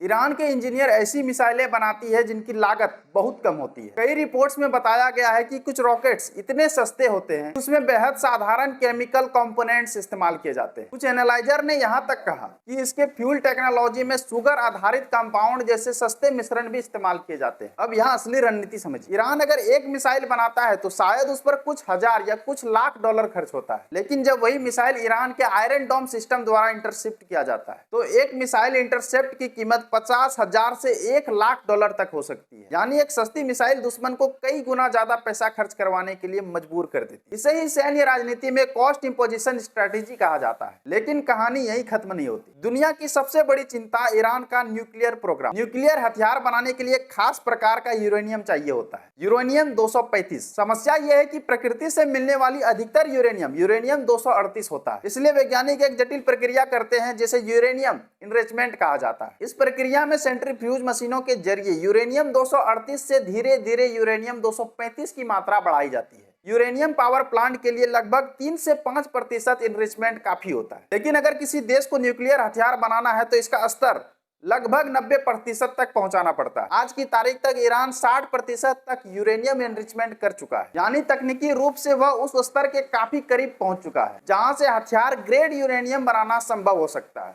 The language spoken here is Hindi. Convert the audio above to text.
ईरान के इंजीनियर ऐसी मिसाइलें बनाती है जिनकी लागत बहुत कम होती है। कई रिपोर्ट्स में बताया गया है कि कुछ रॉकेट्स इतने सस्ते होते हैं उसमें बेहद साधारण केमिकल कंपोनेंट्स इस्तेमाल किए जाते हैं। कुछ एनालाइजर ने यहाँ तक कहा कि इसके फ्यूल टेक्नोलॉजी में शुगर आधारित कंपाउंड जैसे सस्ते मिश्रण भी इस्तेमाल किए जाते हैं। अब यहाँ असली रणनीति समझिए। ईरान अगर एक मिसाइल बनाता है तो शायद उस पर कुछ हजार या कुछ लाख डॉलर खर्च होता है, लेकिन जब वही मिसाइल ईरान के आयरन डोम सिस्टम द्वारा इंटरसेप्ट किया जाता है तो एक मिसाइल इंटरसेप्ट की कीमत 50,000 से 1 लाख डॉलर तक हो सकती है। यानी एक सस्ती मिसाइल दुश्मन को कई गुना ज्यादा पैसा खर्च करवाने के लिए मजबूर कर देती है। इसे ही सैन्य राजनीति में कॉस्ट इंपोजिशन स्ट्रेटेजी कहा जाता है। लेकिन कहानी यही खत्म नहीं होती। दुनिया की सबसे बड़ी चिंता ईरान का न्यूक्लियर प्रोग्राम। न्यूक्लियर हथियार बनाने के लिए खास प्रकार का यूरेनियम चाहिए होता है, यूरेनियम 235। समस्या यह है कि प्रकृति से मिलने वाली अधिकतर यूरेनियम 238 होता है। इसलिए वैज्ञानिक एक जटिल प्रक्रिया करते हैं जिसे यूरेनियम इनरिचमेंट कहा जाता है। इस प्रक्रिया में सेंट्रीफ्यूज मशीनों के जरिए यूरेनियम 238 से धीरे धीरे यूरेनियम 235 की मात्रा बढ़ाई जाती है। यूरेनियम पावर प्लांट के लिए लगभग 3 से 5% इनरिचमेंट काफी होता है। लेकिन अगर किसी देश को न्यूक्लियर हथियार बनाना है तो इसका स्तर लगभग 90% तक पहुंचाना पड़ता है। आज की तारीख तक ईरान 60% तक यूरेनियम एनरिचमेंट कर चुका है, यानी तकनीकी रूप से वह उस स्तर के काफी करीब पहुंच चुका है जहां से हथियार ग्रेड यूरेनियम बनाना संभव हो सकता है।